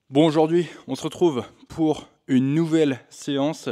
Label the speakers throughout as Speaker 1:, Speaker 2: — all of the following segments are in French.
Speaker 1: Bon, aujourd'hui, on se retrouve pour une nouvelle séance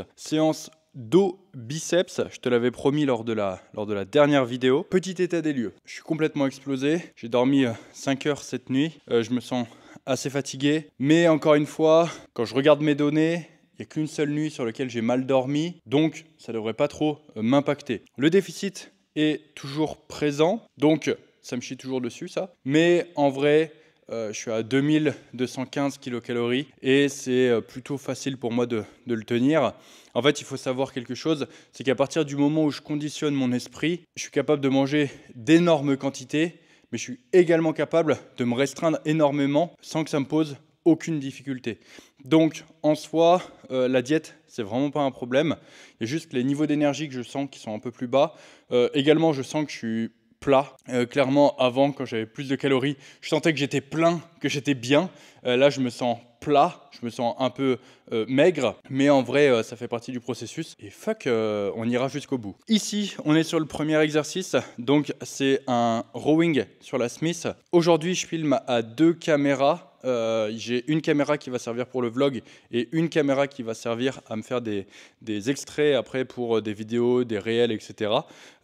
Speaker 1: dos biceps. Je te l'avais promis lors de la dernière vidéo. Petit état des lieux. Je suis complètement explosé. J'ai dormi 5 heures cette nuit. Je me sens assez fatigué. Mais encore une fois, quand je regarde mes données, il n'y a qu'une seule nuit sur laquelle j'ai mal dormi. Donc, ça ne devrait pas trop m'impacter. Le déficit est toujours présent. Donc, ça me chie toujours dessus, ça. Mais en vrai, je suis à 2215 kilocalories et c'est plutôt facile pour moi de le tenir. En fait, il faut savoir quelque chose, c'est qu'à partir du moment où je conditionne mon esprit, je suis capable de manger d'énormes quantités, mais je suis également capable de me restreindre énormément sans que ça me pose aucune difficulté. Donc, en soi, la diète, c'est vraiment pas un problème. Il y a juste les niveaux d'énergie que je sens qui sont un peu plus bas. Également, je sens que je suis plat. Clairement, avant, quand j'avais plus de calories, je sentais que j'étais plein, que j'étais bien. Là, je me sens plat, je me sens un peu maigre, mais en vrai, ça fait partie du processus. Et fuck, on ira jusqu'au bout. Ici, on est sur le premier exercice, donc c'est un rowing sur la Smith. Aujourd'hui, je filme à 2 caméras. J'ai une caméra qui va servir pour le vlog et une caméra qui va servir à me faire des extraits après pour des vidéos, des réels, etc.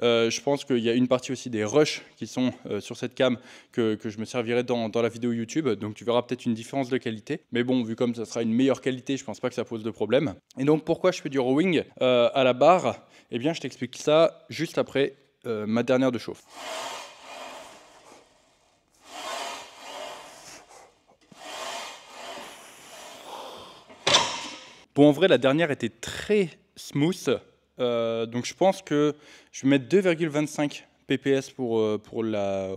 Speaker 1: Je pense qu'il y a une partie aussi des rushs qui sont sur cette cam que je me servirai dans la vidéo YouTube. Donc tu verras peut-être une différence de qualité. Mais bon, vu comme ça sera une meilleure qualité, je pense pas que ça pose de problème. Et donc pourquoi je fais du rowing à la barre? Eh bien, je t'explique ça juste après ma dernière de chauffe. Bon, en vrai, la dernière était très smooth. Donc, je pense que je vais mettre 2,25 ppс pour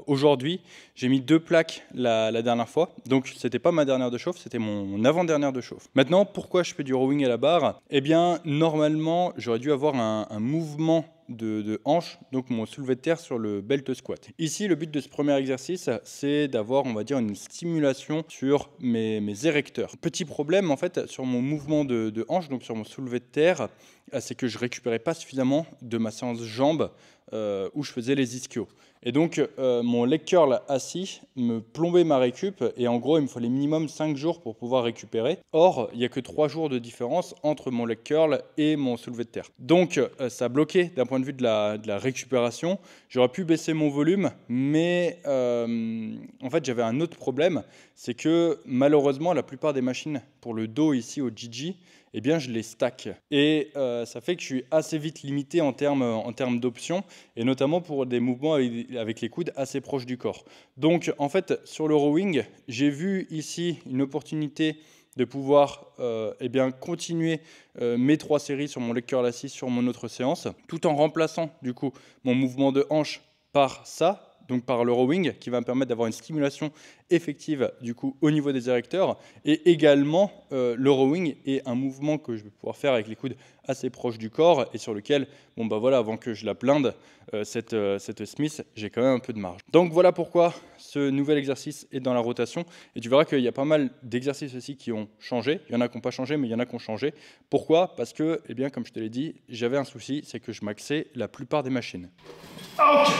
Speaker 1: aujourd'hui. J'ai mis 2 plaques la dernière fois. Donc, ce n'était pas ma dernière de chauffe, c'était mon avant-dernière de chauffe. Maintenant, pourquoi je fais du rowing à la barre? Eh bien, normalement, j'aurais dû avoir un mouvement de hanche, donc mon soulevé de terre sur le belt squat. Ici, le but de ce premier exercice, c'est d'avoir, on va dire, une stimulation sur mes érecteurs. Petit problème, en fait, sur mon mouvement de hanche, donc sur mon soulevé de terre, c'est que je récupérais pas suffisamment de ma séance jambes où je faisais les ischios. Et donc, mon leg curl assis me plombait ma récup et en gros, il me fallait minimum 5 jours pour pouvoir récupérer. Or, il n'y a que 3 jours de différence entre mon leg curl et mon soulevé de terre. Donc, ça a bloqué d'un point de vue de la récupération. J'aurais pu baisser mon volume, mais en fait, j'avais un autre problème. C'est que malheureusement, la plupart des machines pour le dos ici au Gigi, eh bien, je les stack. Et ça fait que je suis assez vite limité en termes d'options, et notamment pour des mouvements avec les coudes assez proches du corps. Donc, en fait, sur le rowing, j'ai vu ici une opportunité de pouvoir eh bien, continuer mes 3 séries sur mon leg curl assis sur mon autre séance, tout en remplaçant du coup mon mouvement de hanche par ça, donc par le rowing, qui va me permettre d'avoir une stimulation effective du coup au niveau des érecteurs, et également le rowing est un mouvement que je vais pouvoir faire avec les coudes assez proches du corps et sur lequel, bon bah voilà, avant que je la blinde, cette Smith, j'ai quand même un peu de marge. Donc voilà pourquoi ce nouvel exercice est dans la rotation, et tu verras qu'il y a pas mal d'exercices aussi qui ont changé. Il y en a qui n'ont pas changé, mais il y en a qui ont changé. Pourquoi? Parce que, eh bien, comme je te l'ai dit, j'avais un souci, c'est que je maxais la plupart des machines. Ok.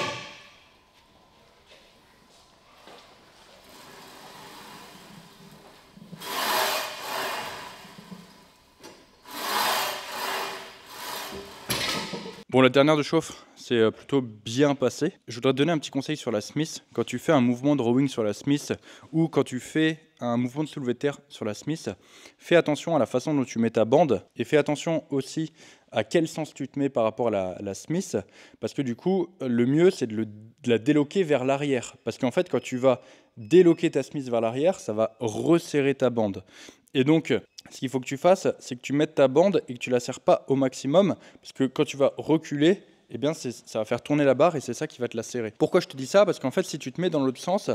Speaker 1: Bon, la dernière de chauffe, c'est plutôt bien passé. Je voudrais te donner un petit conseil sur la Smith. Quand tu fais un mouvement de rowing sur la Smith ou quand tu fais un mouvement de soulevé de terre sur la Smith, fais attention à la façon dont tu mets ta bande et fais attention aussi à quel sens tu te mets par rapport à la Smith, parce que du coup, le mieux, c'est de la déloquer vers l'arrière. Parce qu'en fait, quand tu vas déloquer ta Smith vers l'arrière, ça va resserrer ta bande. Et donc, ce qu'il faut que tu fasses, c'est que tu mettes ta bande et que tu ne la serres pas au maximum, parce que quand tu vas reculer, eh bien ça va faire tourner la barre et c'est ça qui va te la serrer. Pourquoi je te dis ça? Parce qu'en fait, si tu te mets dans l'autre sens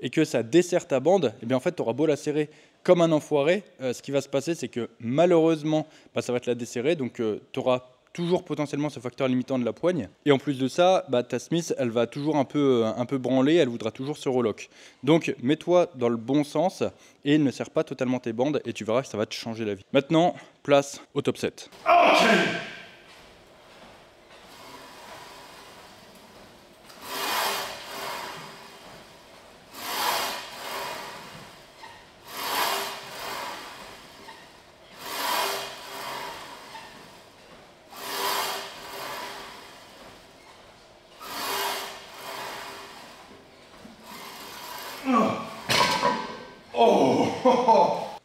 Speaker 1: et que ça desserre ta bande, eh bien en fait, tu auras beau la serrer comme un enfoiré, ce qui va se passer, c'est que malheureusement, ça va te la desserrer, donc tu auras toujours potentiellement ce facteur limitant de la poigne. Et en plus de ça, ta Smith, elle va toujours un peu branler, elle voudra toujours se relock. Donc, mets-toi dans le bon sens et ne serre pas totalement tes bandes et tu verras que ça va te changer la vie. Maintenant, place au top 7. Okay.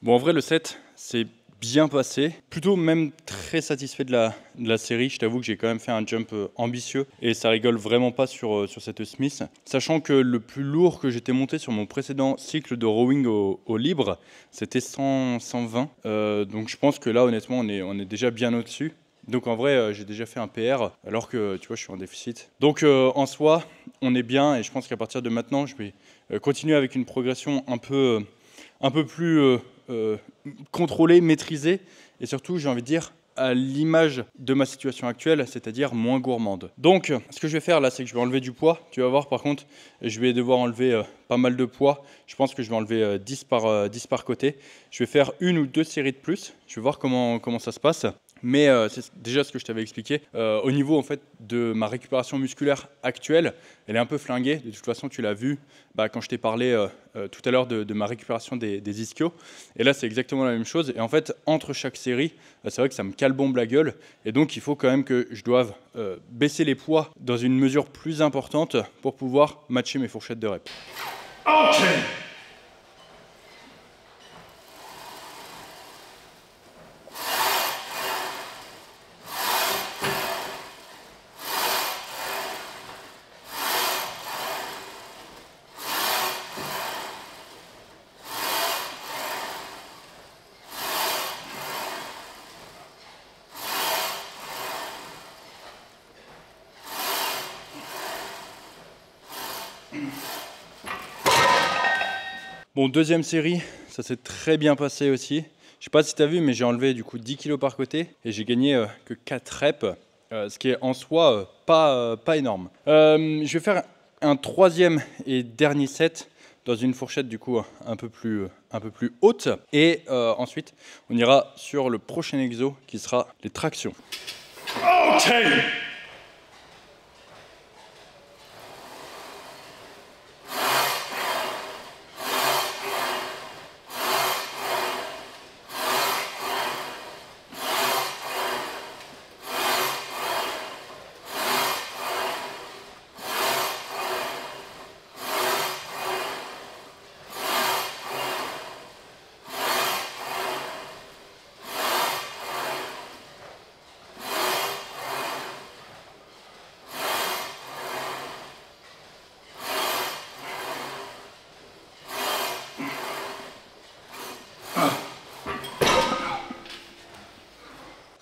Speaker 1: Bon, en vrai, le set, c'est bien passé. Plutôt même très satisfait de la série. Je t'avoue que j'ai quand même fait un jump ambitieux et ça rigole vraiment pas sur cette Smith. Sachant que le plus lourd que j'étais monté sur mon précédent cycle de rowing au libre, c'était 120. Donc je pense que là, honnêtement, on est déjà bien au-dessus. Donc en vrai, j'ai déjà fait un PR alors que tu vois, je suis en déficit. Donc en soi, on est bien et je pense qu'à partir de maintenant, je vais continuer avec une progression un peu plus contrôlée, maîtrisée et surtout, j'ai envie de dire, à l'image de ma situation actuelle, c'est-à-dire moins gourmande. Donc, ce que je vais faire là, c'est que je vais enlever du poids. Tu vas voir, par contre, je vais devoir enlever pas mal de poids. Je pense que je vais enlever 10 par côté. Je vais faire une ou deux séries de plus. Je vais voir comment ça se passe. Mais c'est déjà ce que je t'avais expliqué. Au niveau en fait de ma récupération musculaire actuelle, elle est un peu flinguée. De toute façon, tu l'as vu quand je t'ai parlé tout à l'heure de ma récupération des ischios. Et là, c'est exactement la même chose. Et en fait, entre chaque série, c'est vrai que ça me calbombe la gueule. Et donc, il faut quand même que je doive baisser les poids dans une mesure plus importante pour pouvoir matcher mes fourchettes de reps.
Speaker 2: Okay.
Speaker 1: Bon, deuxième série, ça s'est très bien passé aussi. Je sais pas si tu as vu, mais j'ai enlevé du coup 10 kg par côté et j'ai gagné que 4 reps, ce qui est en soi pas énorme. Je vais faire un troisième et dernier set dans une fourchette du coup un peu plus haute. Et ensuite, on ira sur le prochain exo qui sera les tractions.
Speaker 2: Okay.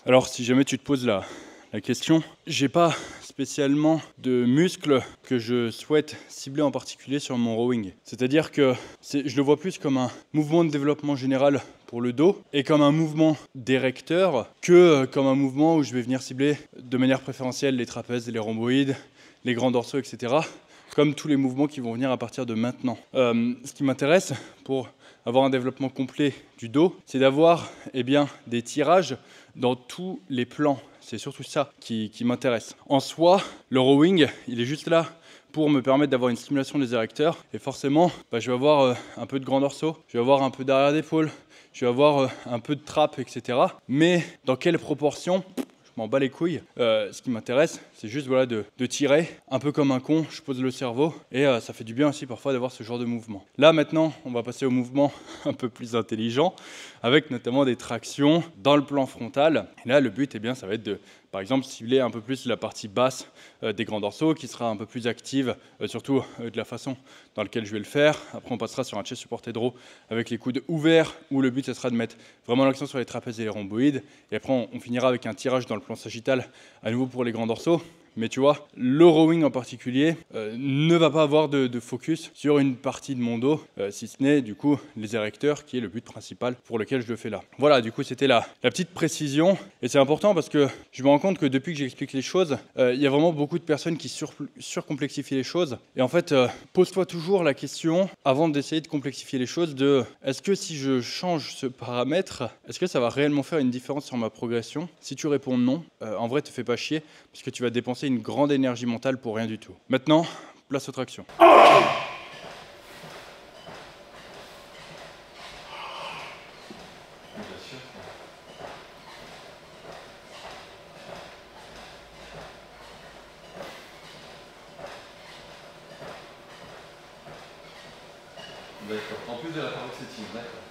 Speaker 1: Alors, si jamais tu te poses la question, j'ai pas spécialement de muscles que je souhaite cibler en particulier sur mon rowing. C'est-à-dire que je le vois plus comme un mouvement de développement général pour le dos et comme un mouvement d'érecteur que comme un mouvement où je vais venir cibler de manière préférentielle les trapèzes, les rhomboïdes, les grands dorsaux, etc. Comme tous les mouvements qui vont venir à partir de maintenant. Ce qui m'intéresse pour avoir un développement complet du dos, c'est d'avoir des tirages dans tous les plans. C'est surtout ça qui m'intéresse. En soi, le rowing, il est juste là pour me permettre d'avoir une stimulation des érecteurs. Et forcément, je vais avoir un peu de grand dorsaux, je vais avoir un peu d'arrière d'épaule, je vais avoir un peu de trappe, etc. Mais dans quelle proportion ? Je m'en bats les couilles. Ce qui m'intéresse, c'est juste de tirer, un peu comme un con, je pose le cerveau. Et ça fait du bien aussi parfois d'avoir ce genre de mouvement. Là maintenant, on va passer au mouvement un peu plus intelligent, avec notamment des tractions dans le plan frontal. Et là, le but, ça va être de, par exemple, cibler un peu plus la partie basse des grands dorsaux, qui sera un peu plus active, surtout de la façon dans laquelle je vais le faire. Après, on passera sur un chest supported row avec les coudes ouverts, où le but, ce sera de mettre vraiment l'accent sur les trapèzes et les rhomboïdes. Et après, on finira avec un tirage dans le plan sagittal, à nouveau pour les grands dorsaux. Mais tu vois, le rowing en particulier ne va pas avoir de focus sur une partie de mon dos, si ce n'est du coup les érecteurs, qui est le but principal pour lequel je le fais là. Voilà, du coup c'était la petite précision. Et c'est important parce que je me rends compte que depuis que j'explique les choses, il y a vraiment beaucoup de personnes qui surcomplexifient les choses. Et en fait, pose-toi toujours la question, avant d'essayer de complexifier les choses, de est-ce que si je change ce paramètre, est-ce que ça va réellement faire une différence sur ma progression ? Si tu réponds non, en vrai, te fais pas chier, parce que tu vas dépenser une grande énergie mentale pour rien du tout. Maintenant, place aux tractions. D'accord. En plus de la paroxétine, d'accord.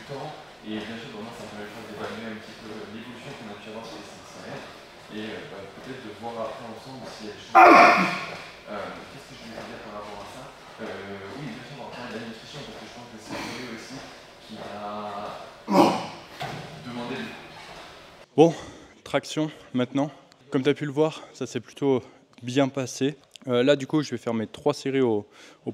Speaker 3: temps. Et bien sûr, vraiment, ça me permet d'évaluer un petit peu l'évolution qu'on a pu avoir sur les 5 semaines. Et peut-être de voir après ensemble s'il y a des choses. Qu'est-ce que je voulais dire par rapport à ça? Oui, bien sûr, on va parler de la nutrition parce que je pense que c'est Joey aussi qui a demandé.
Speaker 1: Bon, traction maintenant. Comme tu as pu le voir, ça s'est plutôt bien passé. Là, du coup, je vais faire mes 3 séries au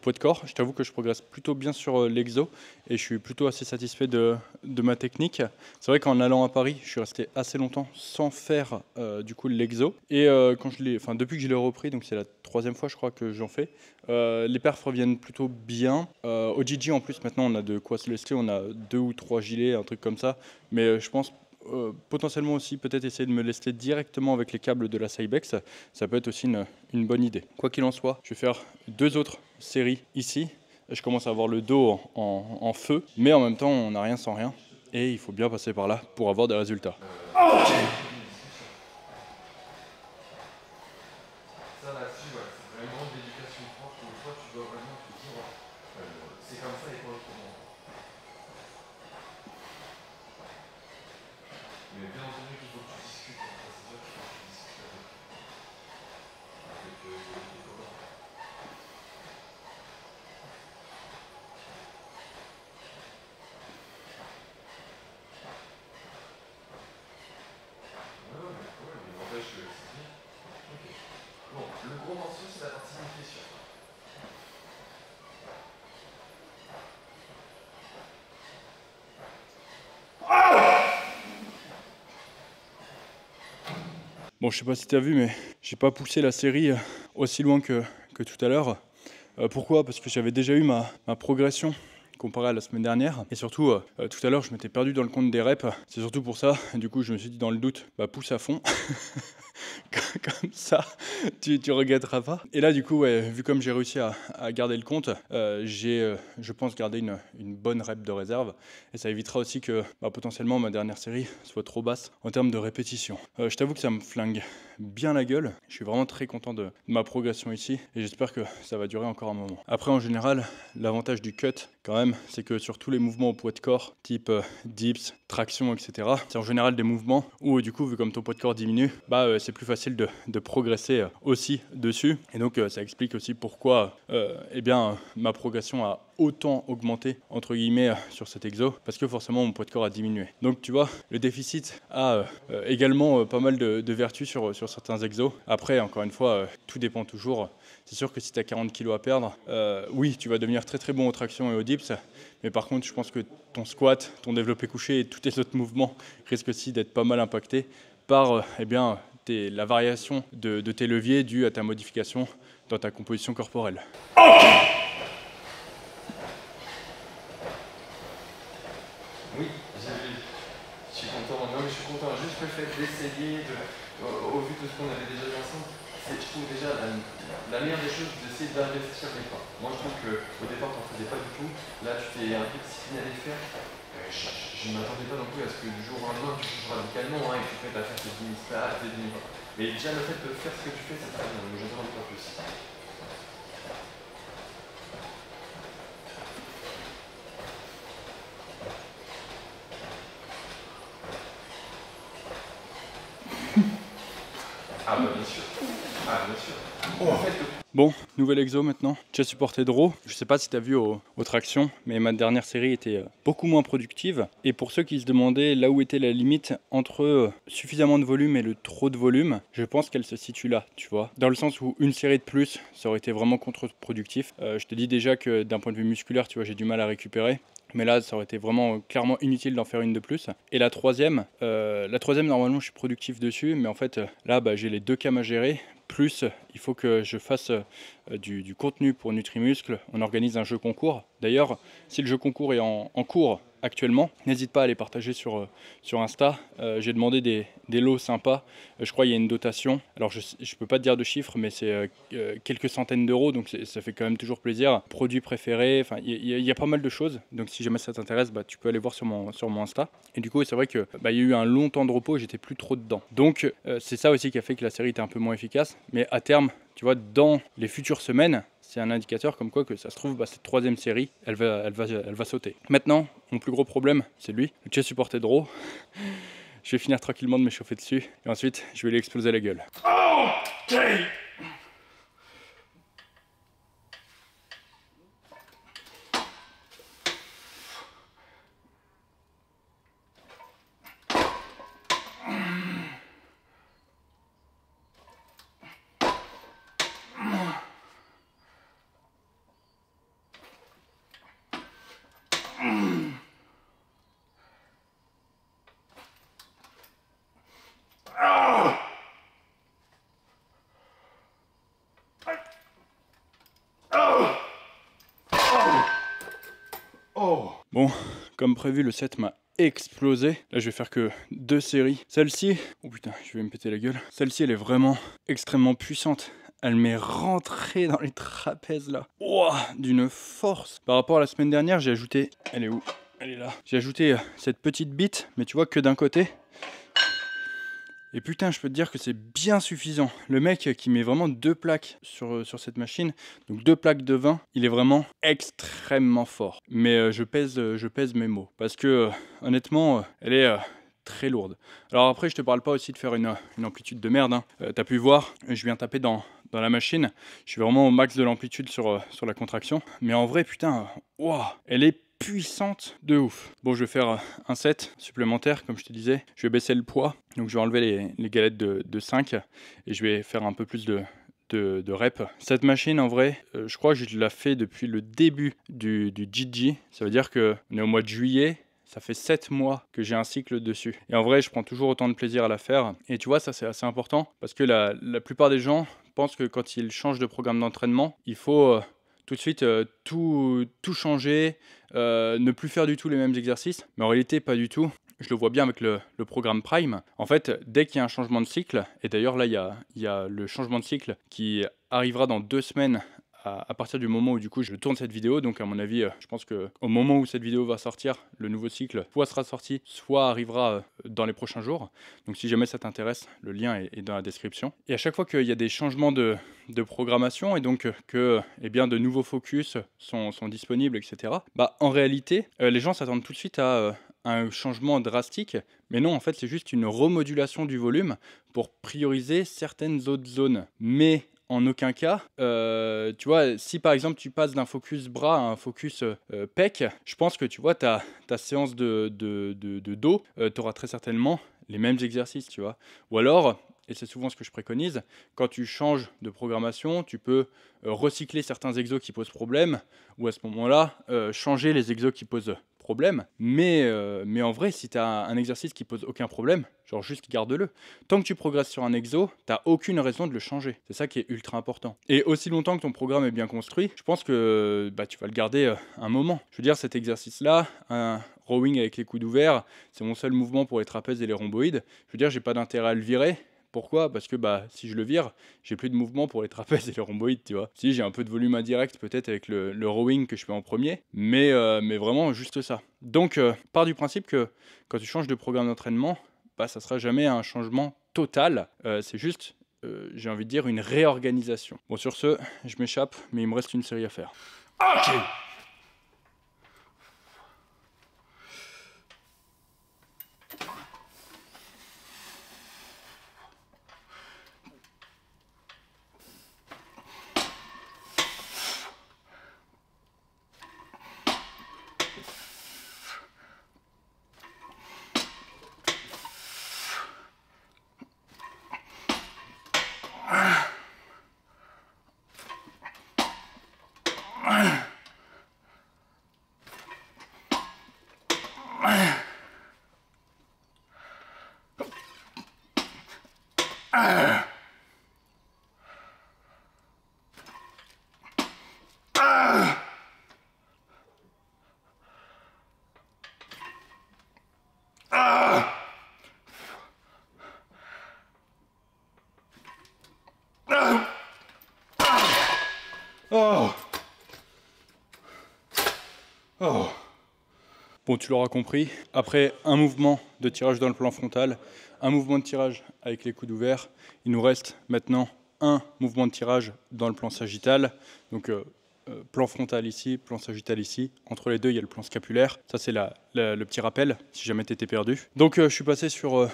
Speaker 1: poids de corps. Je t'avoue que je progresse plutôt bien sur l'exo et je suis plutôt assez satisfait de ma technique. C'est vrai qu'en allant à Paris, je suis resté assez longtemps sans faire du coup l'exo. Et depuis que je l'ai repris, donc c'est la 3e fois, je crois que j'en fais, les perfs reviennent plutôt bien. Au GG, en plus, maintenant, on a de quoi se laisser. On a 2 ou 3 gilets, un truc comme ça. Mais je pense potentiellement aussi peut-être essayer de me lester directement avec les câbles de la Cybex, ça peut être aussi une bonne idée. Quoi qu'il en soit, je vais faire 2 autres séries ici. Je commence à avoir le dos en feu, mais en même temps on n'a rien sans rien et il faut bien passer par là pour avoir des résultats.
Speaker 3: Ça là-dessus, ouais, c'est vraiment de l'éducation forte où toi tu dois vraiment te dire c'est comme ça et pas autrement. Mais bien entendu qu'il faut que tu discutes, ça c'est sûr qu'il faut que tu discutes avec les copains. Ouais, mais n'empêche que c'est bien. Ok. Bon, le gros morceau c'est la partie nutrition.
Speaker 1: Bon, je sais pas si tu as vu, mais j'ai pas poussé la série aussi loin que tout à l'heure. Pourquoi? Parce que j'avais déjà eu ma progression comparé à la semaine dernière. Et surtout, tout à l'heure, je m'étais perdu dans le compte des reps. C'est surtout pour ça. Du coup, je me suis dit, dans le doute, pousse à fond. Comme ça, tu regretteras pas. Et là, du coup, ouais, vu comme j'ai réussi à garder le compte, j'ai, je pense, gardé une bonne rep de réserve. Et ça évitera aussi que potentiellement ma dernière série soit trop basse en termes de répétition. Je t'avoue que ça me flingue bien la gueule. Je suis vraiment très content de ma progression ici. Et j'espère que ça va durer encore un moment. Après, en général, l'avantage du cut, quand même, c'est que sur tous les mouvements au poids de corps, type dips, traction, etc., c'est en général des mouvements où, du coup, vu comme ton poids de corps diminue, c'est plus facile de progresser aussi dessus. Et donc, ça explique aussi pourquoi ma progression a autant augmenté, entre guillemets, sur cet exo, parce que forcément, mon poids de corps a diminué. Donc, tu vois, le déficit a également pas mal de vertus sur certains exos. Après, encore une fois, tout dépend toujours. C'est sûr que si tu as 40 kg à perdre, oui, tu vas devenir très très bon aux tractions et aux dips. Mais par contre, je pense que ton squat, ton développé couché et tous tes autres mouvements risquent aussi d'être pas mal impactés par la variation de tes leviers due à ta modification dans ta composition corporelle.
Speaker 3: Oui, je suis content. Non, mais je suis content. Juste le fait d'essayer, au vu de ce qu'on avait déjà vu ensemble, je trouve déjà la meilleure des choses d'essayer d'investir l'effort. Moi, je trouve qu'au départ, tu n'en faisais pas du tout. Là, tu t'es un peu discipliné à les faire. Je ne m'attendais pas non plus à ce que du jour au lendemain, tu changes radicalement et que tu fais à faire tes 10 000 stats, tes 10 000. Mais déjà, le fait de faire ce que tu fais, c'est très bien. Donc, je te rends pas plus. Ah bah bien sûr. Ah bien sûr. En fait,
Speaker 1: Bon, nouvel exo maintenant, chest supporté draw. Je sais pas si tu as vu aux tractions, mais ma dernière série était beaucoup moins productive. Et pour ceux qui se demandaient là où était la limite entre suffisamment de volume et le trop de volume, je pense qu'elle se situe là, tu vois. Dans le sens où une série de plus, ça aurait été vraiment contre-productif. Je te dis déjà que d'un point de vue musculaire, tu vois, j'ai du mal à récupérer. Mais là, ça aurait été vraiment clairement inutile d'en faire une de plus. Et la troisième, normalement, je suis productif dessus. Mais en fait, là, j'ai les 2 cams à gérer. Plus, il faut que je fasse du contenu pour Nutrimuscle. On organise un jeu concours. D'ailleurs, si le jeu concours est en cours actuellement, n'hésite pas à les partager sur Insta. J'ai demandé des lots sympas. Je crois qu'il y a une dotation. Alors, je ne peux pas te dire de chiffres, mais c'est quelques centaines d'euros. Donc, ça fait quand même toujours plaisir. Produits préférés. Enfin, il y a pas mal de choses. Donc, si jamais ça t'intéresse, tu peux aller voir sur mon Insta. Et du coup, c'est vrai qu'il y a eu un long temps de repos et j'étais plus trop dedans. Donc, c'est ça aussi qui a fait que la série était un peu moins efficace. Mais à terme, tu vois, dans les futures semaines, c'est un indicateur comme quoi que ça se trouve, bah, cette troisième série, elle va sauter. Maintenant, mon plus gros problème, c'est lui, le chest supported draw. Je vais finir tranquillement de m'échauffer dessus et ensuite je vais lui exploser la gueule.
Speaker 2: Okay.
Speaker 1: Bon, comme prévu, le set m'a explosé. Là, je vais faire que 2 séries. Celle-ci, oh putain, je vais me péter la gueule. Celle-ci, elle est vraiment extrêmement puissante. Elle m'est rentrée dans les trapèzes là. Ouah, d'une force. Par rapport à la semaine dernière, j'ai ajouté... Elle est où? Elle est là. J'ai ajouté cette petite bite, mais tu vois que d'un côté. Et putain, je peux te dire que c'est bien suffisant. Le mec qui met vraiment 2 plaques sur cette machine, donc 2 plaques de 20, il est vraiment extrêmement fort. Mais je pèse mes mots, parce que honnêtement, elle est très lourde. Alors après, je te parle pas aussi de faire une amplitude de merde. Hein. T'as pu voir, je viens taper dans la machine. Je suis vraiment au max de l'amplitude sur la contraction. Mais en vrai, putain, wow, elle est puissante de ouf. Bon, je vais faire un set supplémentaire, comme je te disais. Je vais baisser le poids. Donc je vais enlever les galettes de 5 et je vais faire un peu plus de reps. Cette machine, en vrai, je crois que je la fais depuis le début du GG. Ça veut dire qu'on est au mois de juillet. Ça fait 7 mois que j'ai un cycle dessus. Et en vrai, je prends toujours autant de plaisir à la faire. Et tu vois, ça c'est assez important parce que la plupart des gens pensent que quand ils changent de programme d'entraînement, il faut tout de suite tout changer, ne plus faire du tout les mêmes exercices. Mais en réalité, pas du tout. Je le vois bien avec le programme Prime. En fait, dès qu'il y a un changement de cycle, et d'ailleurs là, il y a le changement de cycle qui arrivera dans 2 semaines à partir du moment où du coup je tourne cette vidéo. Donc à mon avis, je pense qu'au moment où cette vidéo va sortir, le nouveau cycle soit sera sorti, soit arrivera dans les prochains jours. Donc si jamais ça t'intéresse, le lien est dans la description. Et à chaque fois qu'il y a des changements de programmation et donc que eh bien, de nouveaux focus sont disponibles, etc., bah, en réalité, les gens s'attendent tout de suite à un changement drastique. Mais non, en fait, c'est juste une remodulation du volume pour prioriser certaines autres zones. Mais en aucun cas, tu vois, si par exemple tu passes d'un focus bras à un focus pec, je pense que tu vois, ta séance de dos, tu auras très certainement les mêmes exercices, tu vois. Ou alors, et c'est souvent ce que je préconise, quand tu changes de programmation, tu peux recycler certains exos qui posent problème, ou à ce moment-là, changer les exos qui posent problème. Mais en vrai, si tu as un exercice qui pose aucun problème, genre juste garde-le. Tant que tu progresses sur un exo, tu n'as aucune raison de le changer. C'est ça qui est ultra important. Et aussi longtemps que ton programme est bien construit, je pense que bah, tu vas le garder un moment. Je veux dire, cet exercice-là, un rowing avec les coudes ouverts, c'est mon seul mouvement pour les trapèzes et les rhomboïdes. Je veux dire, j'ai pas d'intérêt à le virer. Pourquoi? Parce que bah, si je le vire, j'ai plus de mouvement pour les trapèzes et les rhomboïdes, tu vois. Si, j'ai un peu de volume indirect peut-être avec le rowing que je fais en premier, mais vraiment juste ça. Donc, pars du principe que quand tu changes de programme d'entraînement, bah, ça sera jamais un changement total. C'est juste, j'ai envie de dire, une réorganisation. Bon, sur ce, je m'échappe, mais il me reste une série à faire.
Speaker 2: Okay.
Speaker 1: Oh. Oh. Bon, tu l'auras compris, après un mouvement de tirage dans le plan frontal, un mouvement de tirage avec les coudes ouverts, il nous reste maintenant un mouvement de tirage dans le plan sagittal. Donc plan frontal ici, plan sagittal ici. Entre les deux, il y a le plan scapulaire. Ça, c'est le petit rappel, si jamais tu étais perdu. Donc, je suis passé sur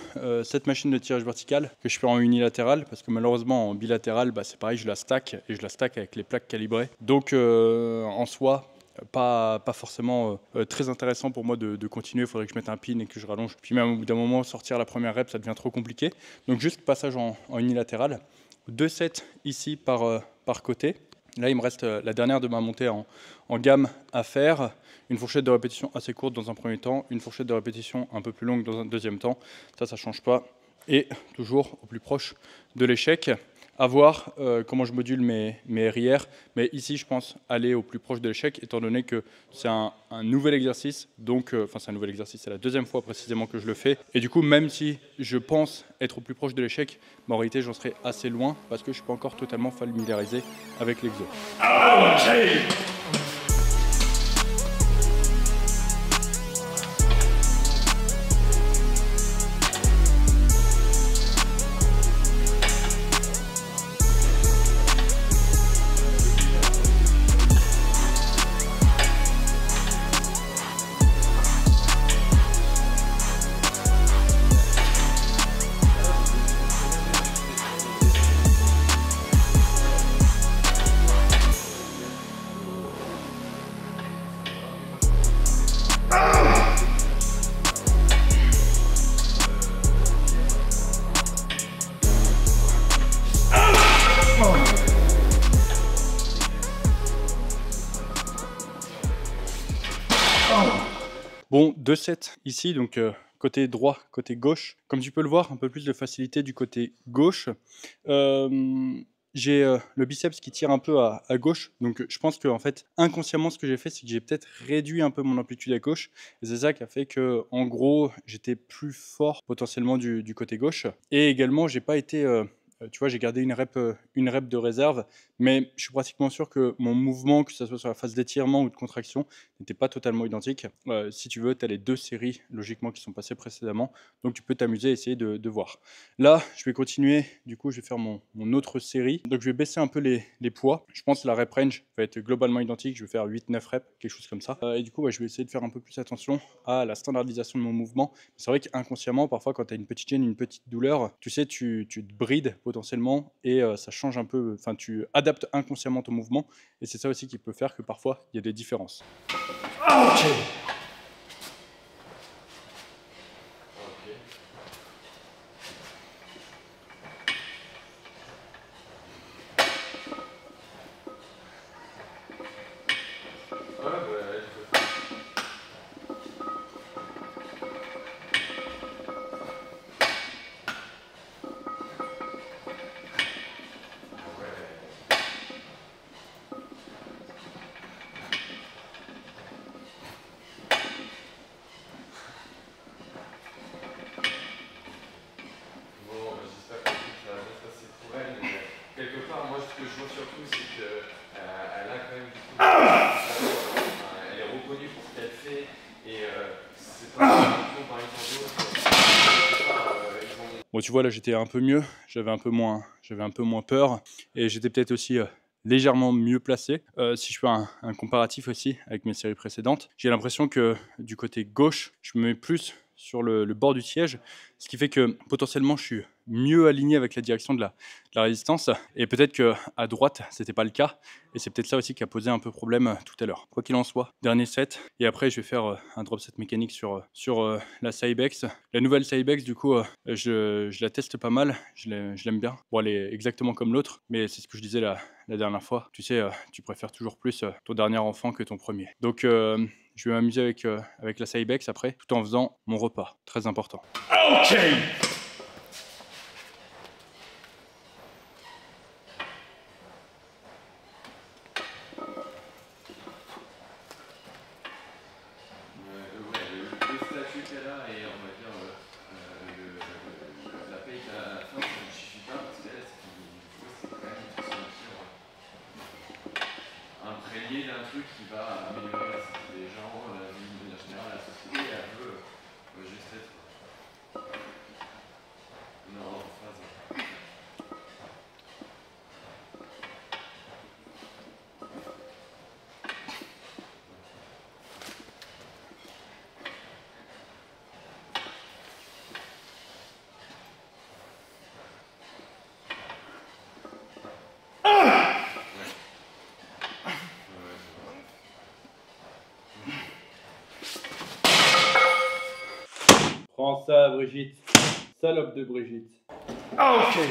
Speaker 1: cette machine de tirage vertical que je fais en unilatéral, parce que malheureusement, en bilatéral, bah, c'est pareil, je la stack, et je la stack avec les plaques calibrées. Donc, en soi, pas forcément très intéressant pour moi de continuer. Il faudrait que je mette un pin et que je rallonge. Puis même au bout d'un moment, sortir la première rep, ça devient trop compliqué. Donc, juste passage en unilatéral. 2 sets ici par côté. Là, il me reste la dernière de ma montée en gamme à faire. Une fourchette de répétition assez courte dans un premier temps, une fourchette de répétition un peu plus longue dans un deuxième temps. Ça ne change pas. Et toujours au plus proche de l'échec. À voir comment je module mes RIR. Mais ici, je pense aller au plus proche de l'échec, étant donné que c'est un nouvel exercice. Donc, c'est un nouvel exercice, c'est la deuxième fois précisément que je le fais. Et du coup, même si je pense être au plus proche de l'échec, en réalité, j'en serai assez loin parce que je ne suis pas encore totalement familiarisé avec l'exo.
Speaker 2: Okay.
Speaker 1: Bon, 2 sets ici, donc côté droit, côté gauche. Comme tu peux le voir, un peu plus de facilité du côté gauche. J'ai le biceps qui tire un peu à gauche, donc je pense que en fait, inconsciemment, ce que j'ai fait, c'est que j'ai peut-être réduit un peu mon amplitude à gauche. Et c'est ça qui a fait que, en gros, j'étais plus fort potentiellement du côté gauche. Et également, j'ai pas été... tu vois, j'ai gardé une rep de réserve, mais je suis pratiquement sûr que mon mouvement, que ce soit sur la phase d'étirement ou de contraction, n'était pas totalement identique. Si tu veux, tu as les 2 séries, logiquement, qui sont passées précédemment, donc tu peux t'amuser à essayer de voir. Là, je vais continuer, du coup, je vais faire mon autre série. Donc, je vais baisser un peu les poids. Je pense que la rep range va être globalement identique, je vais faire 8-9 reps, quelque chose comme ça. Et du coup, je vais essayer de faire un peu plus attention à la standardisation de mon mouvement. C'est vrai qu'inconsciemment, parfois, quand tu as une petite gêne, une petite douleur, tu sais, tu te brides potentiellement et ça change un peu, enfin tu adaptes inconsciemment ton mouvement et c'est ça aussi qui peut faire que parfois il y a des différences.
Speaker 2: Okay.
Speaker 3: Ce que je vois surtout, c'est qu'elle a quand même du coup, elle est reconnue pour ce qu'elle fait et c'est pas une champion par exemple.
Speaker 1: Bon, tu vois, là j'étais un peu mieux, j'avais un peu moins peur et j'étais peut-être aussi légèrement mieux placé. Si je fais un comparatif aussi avec mes séries précédentes, j'ai l'impression que du côté gauche, je me mets plus sur le bord du siège, ce qui fait que potentiellement je suis mieux aligné avec la direction de la résistance et peut-être qu'à droite c'était pas le cas et c'est peut-être ça aussi qui a posé un peu problème tout à l'heure. Quoi qu'il en soit, dernier set et après je vais faire un drop set mécanique sur la Cybex. La nouvelle Cybex du coup je la teste pas mal, je l'aime bien. Bon, elle est exactement comme l'autre, mais c'est ce que je disais la dernière fois. Tu sais, tu préfères toujours plus ton dernier enfant que ton premier. Donc je vais m'amuser avec la Cybex après, tout en faisant mon repas. Très important.
Speaker 2: Okay.
Speaker 3: Le statut qu'elle a et on va dire la paye qu'elle a à la fin, ça ne suffit pas parce qu'elle, c'est quand même une façon de imprégner d'un truc qui va améliorer la santé des gens, la vie de manière générale, la société, et elle veut juste être non, en phase.
Speaker 1: Prends ça, Brigitte. Salope de Brigitte.
Speaker 2: Okay.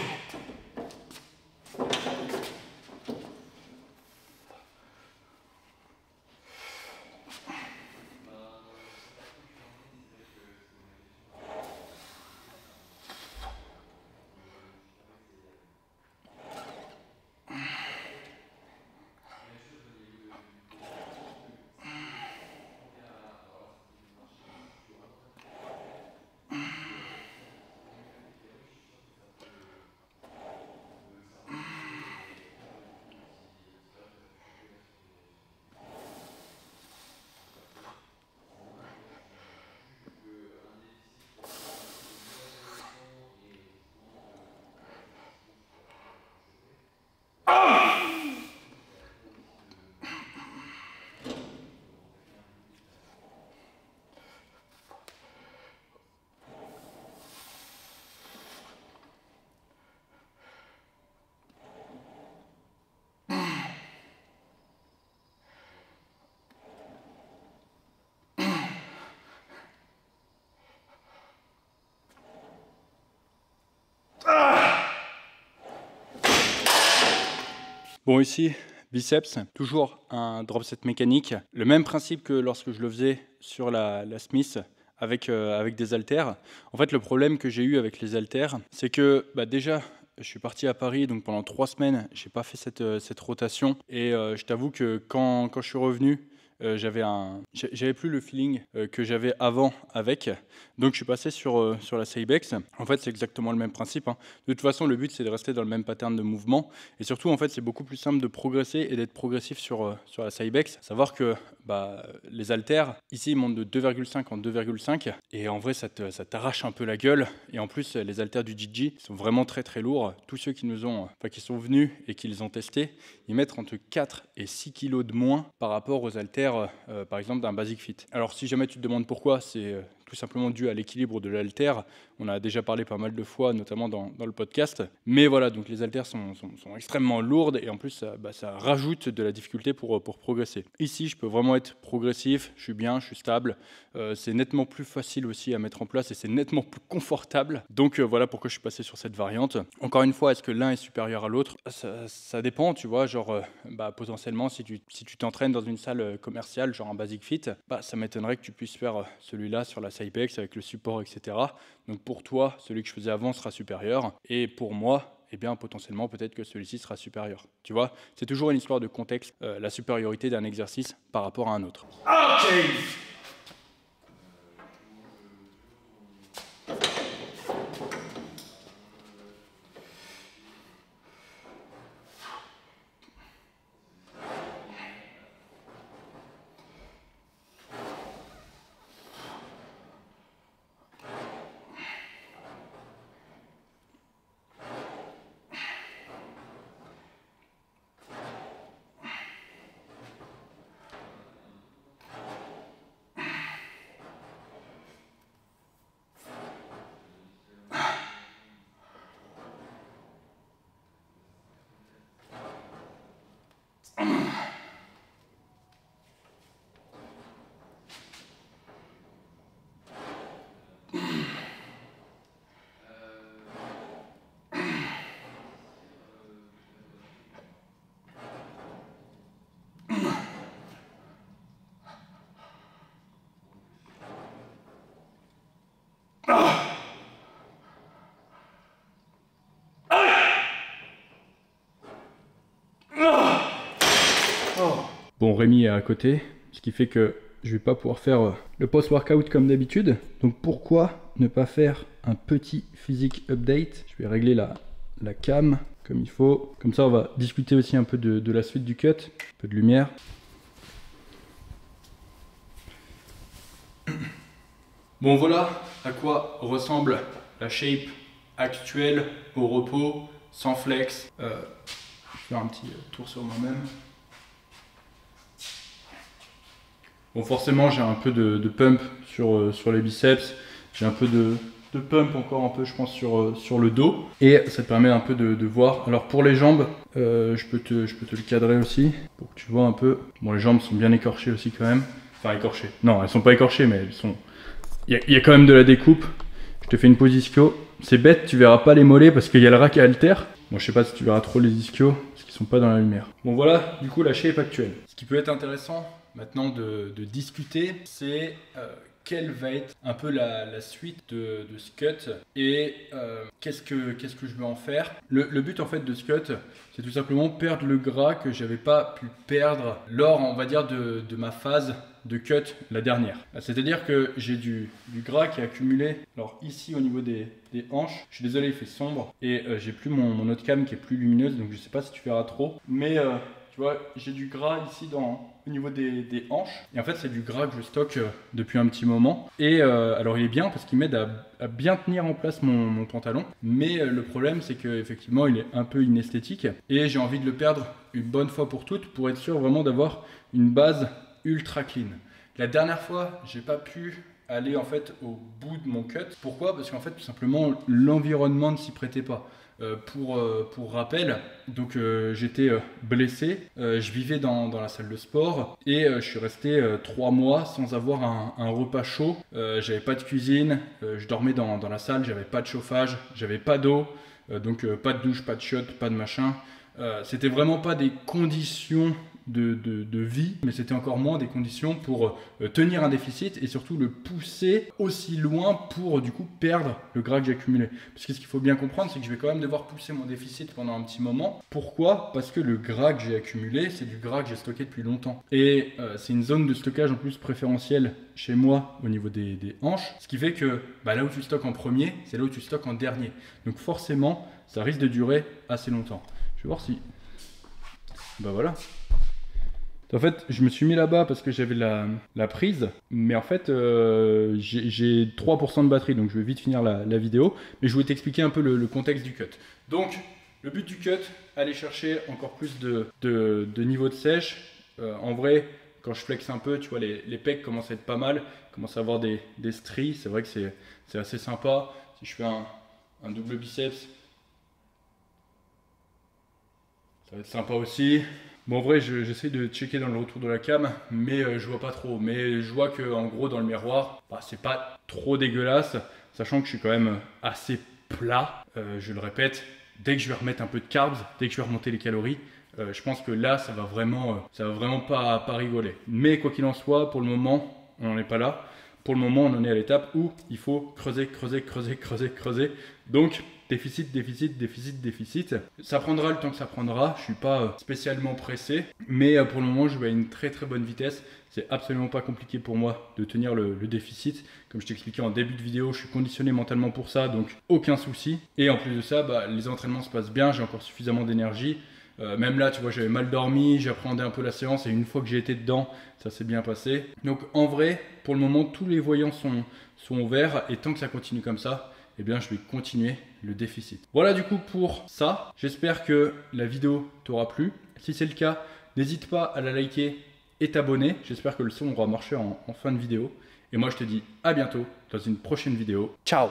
Speaker 1: Bon, ici, biceps, toujours un drop set mécanique. Le même principe que lorsque je le faisais sur la Smith avec des haltères. En fait, le problème que j'ai eu avec les haltères, c'est que déjà, je suis parti à Paris, donc pendant 3 semaines, j'ai pas fait cette rotation. Et je t'avoue que quand je suis revenu, j'avais plus le feeling que j'avais avant avec. Donc je suis passé sur la Cybex. En fait, c'est exactement le même principe, hein. De toute façon, le but, c'est de rester dans le même pattern de mouvement. Et surtout, en fait, c'est beaucoup plus simple de progresser et d'être progressif sur la Cybex. Savoir que les haltères, ici, ils montent de 2,5 en 2,5. Et en vrai, ça t'arrache un peu la gueule. Et en plus, les haltères du Gigi sont vraiment très très lourds. Tous ceux qui sont venus et qui les ont testés, ils mettent entre 4 et 6 kg de moins par rapport aux haltères, par exemple, d'un Basic Fit. Alors, si jamais tu te demandes pourquoi, c'est tout simplement dû à l'équilibre de l'haltère. On a déjà parlé pas mal de fois, notamment dans le podcast. Mais voilà, donc les haltères sont extrêmement lourdes et en plus, ça rajoute de la difficulté pour progresser. Ici, je peux vraiment être progressif, je suis bien, je suis stable. C'est nettement plus facile aussi à mettre en place et c'est nettement plus confortable. Donc voilà pourquoi je suis passé sur cette variante. Encore une fois, est-ce que l'un est supérieur à l'autre ? Ça dépend, tu vois, genre potentiellement si tu t'entraînes dans une salle commerciale, genre un Basic Fit, ça m'étonnerait que tu puisses faire celui-là sur la Cybex avec le support, etc. Donc pour toi, celui que je faisais avant sera supérieur et pour moi, eh bien potentiellement peut-être que celui-ci sera supérieur. Tu vois, c'est toujours une histoire de contexte, la supériorité d'un exercice par rapport à un autre.
Speaker 2: Okay.
Speaker 1: Bon, Rémi est à côté, ce qui fait que je vais pas pouvoir faire le post-workout comme d'habitude. Donc pourquoi ne pas faire un petit physique update? Je vais régler la cam comme il faut. Comme ça, on va discuter aussi un peu de la suite du cut, un peu de lumière. Bon, voilà à quoi ressemble la shape actuelle au repos, sans flex. Je vais faire un petit tour sur moi-même. Bon, forcément, j'ai un peu de pump sur les biceps. J'ai un peu de pump encore un peu, je pense, sur le dos. Et ça te permet un peu de voir. Alors, pour les jambes, je peux te le cadrer aussi pour que tu vois un peu. Bon, les jambes sont bien écorchées aussi quand même. Enfin, écorchées. Non, elles sont pas écorchées, mais elles sont Il y a quand même de la découpe. Je te fais une pose ischio. C'est bête, tu verras pas les mollets parce qu'il y a le rack à halter. Bon, je sais pas si tu verras trop les ischios parce qu'ils sont pas dans la lumière. Bon voilà, du coup la shape actuelle. Ce qui peut être intéressant maintenant de discuter, c'est quelle va être un peu la suite de ce cut et qu'est-ce que je veux en faire. Le but en fait de ce cut, c'est tout simplement perdre le gras que j'avais pas pu perdre lors, on va dire, de ma phase de cut la dernière. C'est-à-dire que j'ai du gras qui est accumulé alors ici au niveau des hanches. Je suis désolé, il fait sombre et j'ai plus mon autre cam qui est plus lumineuse, donc je sais pas si tu verras trop, mais tu vois, j'ai du gras ici au niveau des hanches. Et en fait, c'est du gras que je stocke depuis un petit moment. Et alors, il est bien parce qu'il m'aide à bien tenir en place mon pantalon. Mais le problème, c'est qu'effectivement, il est un peu inesthétique. Et j'ai envie de le perdre une bonne fois pour toutes pour être sûr vraiment d'avoir une base ultra clean. La dernière fois, j'ai pas pu aller en fait au bout de mon cut. Pourquoi? Parce qu'en fait, tout simplement, l'environnement ne s'y prêtait pas. Pour rappel, donc j'étais blessé, je vivais dans la salle de sport et je suis resté 3 mois sans avoir un repas chaud. J'avais pas de cuisine, je dormais dans la salle, j'avais pas de chauffage, j'avais pas d'eau, donc pas de douche, pas de chiottes, pas de machin. C'était vraiment pas des conditions de vie, mais c'était encore moins des conditions pour tenir un déficit et surtout le pousser aussi loin pour du coup perdre le gras que j'ai accumulé. Parce que ce qu'il faut bien comprendre, c'est que je vais quand même devoir pousser mon déficit pendant un petit moment. Pourquoi? Parce que le gras que j'ai accumulé, c'est du gras que j'ai stocké depuis longtemps. Et c'est une zone de stockage en plus préférentielle chez moi au niveau des hanches. Ce qui fait que là où tu stockes en premier, c'est là où tu stockes en dernier. Donc forcément, ça risque de durer assez longtemps. Je vais voir si... voilà. En fait, je me suis mis là-bas parce que j'avais la prise, mais en fait, j'ai 3% de batterie, donc je vais vite finir la vidéo. Mais je voulais t'expliquer un peu le contexte du cut. Donc, le but du cut, aller chercher encore plus de niveau de sèche. En vrai, quand je flex un peu, tu vois, les pecs commencent à être pas mal, commencent à avoir des stries. C'est vrai que c'est assez sympa. Si je fais un double biceps, ça va être sympa aussi. Bon, en vrai, j'essaie de checker dans le retour de la cam, mais je vois pas trop. Mais je vois que en gros, dans le miroir, c'est pas trop dégueulasse, sachant que je suis quand même assez plat. Je le répète, dès que je vais remettre un peu de carbs, dès que je vais remonter les calories, je pense que là, ça va vraiment pas rigoler. Mais quoi qu'il en soit, pour le moment, on n'en est pas là. Pour le moment, on en est à l'étape où il faut creuser. Donc, déficit. Ça prendra le temps que ça prendra. Je ne suis pas spécialement pressé. Mais pour le moment, je vais à une très bonne vitesse. C'est absolument pas compliqué pour moi de tenir le déficit. Comme je t'expliquais en début de vidéo, je suis conditionné mentalement pour ça. Donc, aucun souci. Et en plus de ça, les entraînements se passent bien. J'ai encore suffisamment d'énergie. Même là, tu vois, j'avais mal dormi, j'appréhendais un peu la séance et une fois que j'ai été dedans, ça s'est bien passé. Donc en vrai, pour le moment, tous les voyants sont verts et tant que ça continue comme ça, eh bien, je vais continuer le déficit. Voilà du coup pour ça. J'espère que la vidéo t'aura plu. Si c'est le cas, n'hésite pas à la liker et t'abonner. J'espère que le son aura marché en fin de vidéo. Et moi, je te dis à bientôt dans une prochaine vidéo. Ciao!